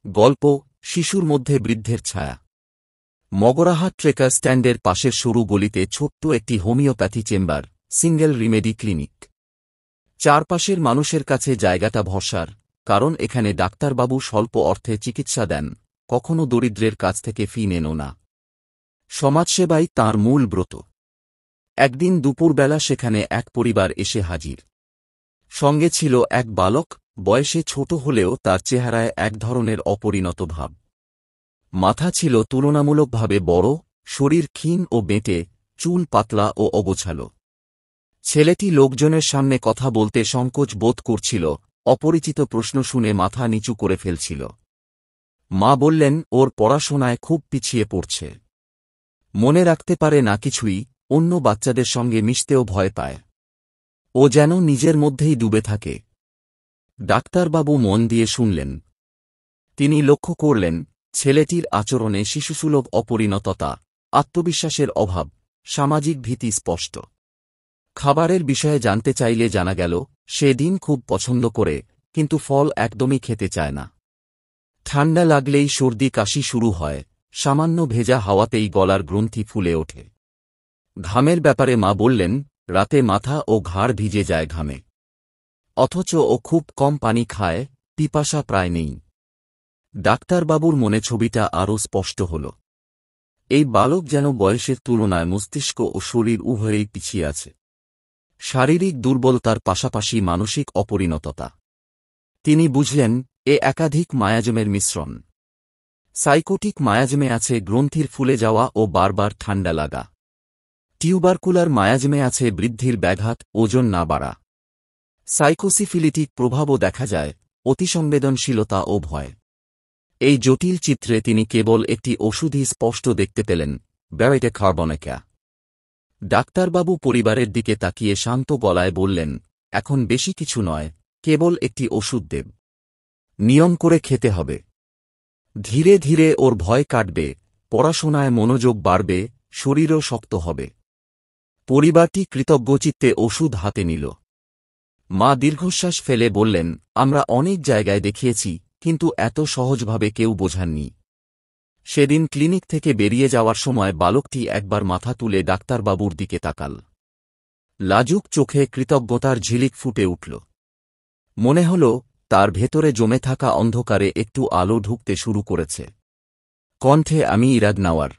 গল্প শিশুর মধ্যে বৃদ্ধের ছায়া। মগরাহাট ট্রেকার স্ট্যান্ডের পাশের সরু গলিতে ছোট্ট একটি homeopathy chamber, single remedy clinic. চারপাশের মানুষের কাছে জায়গাটা ভরসার, কারণ এখানে ডাক্তারবাবু স্বল্প অর্থে চিকিৎসা দেন, কখনো দরিদ্রের কাছ থেকে ফি নেন না। সমাজসেবাই তাঁর মূল ব্রত। একদিন দুপুরবেলা সেখানে এক পরিবার এসে হাজির। সঙ্গে ছিল এক বালক, বয়সে ছোট হলেও তার চেহারায় এক ধরনের অপরিণত ভাব। মাথা ছিল তুলনামূলকভাবে বড়, শরীর ক্ষীণ ও বেঁটে, চুল পাতলা ও অগোছালো। ছেলেটি লোকজনের সামনে কথা বলতে সংকোচ বোধ করছিল, অপরিচিত প্রশ্ন শুনে মাথা নিচু করে ফেলছিল। মা বললেন, ওর পড়াশোনায় খুব পিছিয়ে পড়ছে। মনে রাখতে পারে না কিছুই, অন্য বাচ্চাদের সঙ্গে মিশতেও ভয় পায়। ও যেন নিজের মধ্যেই ডুবে থাকে। ডাক্তারবাবু মন দিয়ে শুনলেন। তিনি লক্ষ্য করলেন, ছেলেটির আচরণে শিশুসুলভ অপরিণততা, আত্মবিশ্বাসের অভাব, সামাজিক ভীতি স্পষ্ট। খাবারের বিষয়ে জানতে চাইলে জানা গেল, সে ডিম খুব পছন্দ করে, কিন্তু ফল একদমই খেতে চায় না। ঠান্ডা লাগলেই সর্দি কাশি শুরু হয়, সামান্য ভেজা হাওয়াতেই গলার গ্রন্থি ফুলে ওঠে। ঘামের ব্যাপারে মা বললেন, রাতে মাথা ও ঘাড় ভিজে যায় ঘামে। অথচ ও খুব কম পানি খায়, পিপাসা প্রায় নেই। ডাক্তারবাবুর মনে ছবিটা আরও স্পষ্ট হল। এই বালক যেন বয়সের তুলনায় মস্তিষ্ক ও শরীর উভয়েই পিছিয়ে আছে। শারীরিক দুর্বলতার পাশাপাশি মানসিক অপরিণততা। তিনি বুঝলেন, এ একাধিক মায়াজমের মিশ্রণ। সাইকোটিক মায়াজমে আছে গ্রন্থির ফুলে যাওয়া ও বারবার ঠান্ডা লাগা। টিউবারকুলার মায়াজমে আছে বৃদ্ধির ব্যাঘাত, ওজন না বাড়া। সাইকোসিফিলিটিক প্রভাবও দেখা যায়, অতিসংবেদনশীলতা ও ভয়। এই জটিল চিত্রে তিনি কেবল একটি ওষুধই স্পষ্ট দেখতে পেলেন, ব্যারাইটে কার্বনেকা। ডাক্তারবাবু পরিবারের দিকে তাকিয়ে শান্ত গলায় বললেন, এখন বেশি কিছু নয়, কেবল একটি ওষুধ দেব। নিয়ম করে খেতে হবে। ধীরে ধীরে ওর ভয় কাটবে, পড়াশোনায় মনোযোগ বাড়বে, শরীরও শক্ত হবে। পরিবারটি কৃতজ্ঞচিত্তে ওষুধ হাতে নিল। মা দীর্ঘশ্বাস ফেলে বললেন, আমরা অনেক জায়গায় দেখিয়েছি, কিন্তু এত সহজভাবে কেউ বোঝাননি। সেদিন ক্লিনিক থেকে বেরিয়ে যাওয়ার সময় বালকটি একবার মাথা তুলে ডাক্তারবাবুর দিকে তাকাল। লাজুক চোখে কৃতজ্ঞতার ঝিলিক ফুটে উঠল। মনে হল, তার ভেতরে জমে থাকা অন্ধকারে একটু আলো ঢুকতে শুরু করেছে। কণ্ঠে আমি ইরাদ নাওয়ার।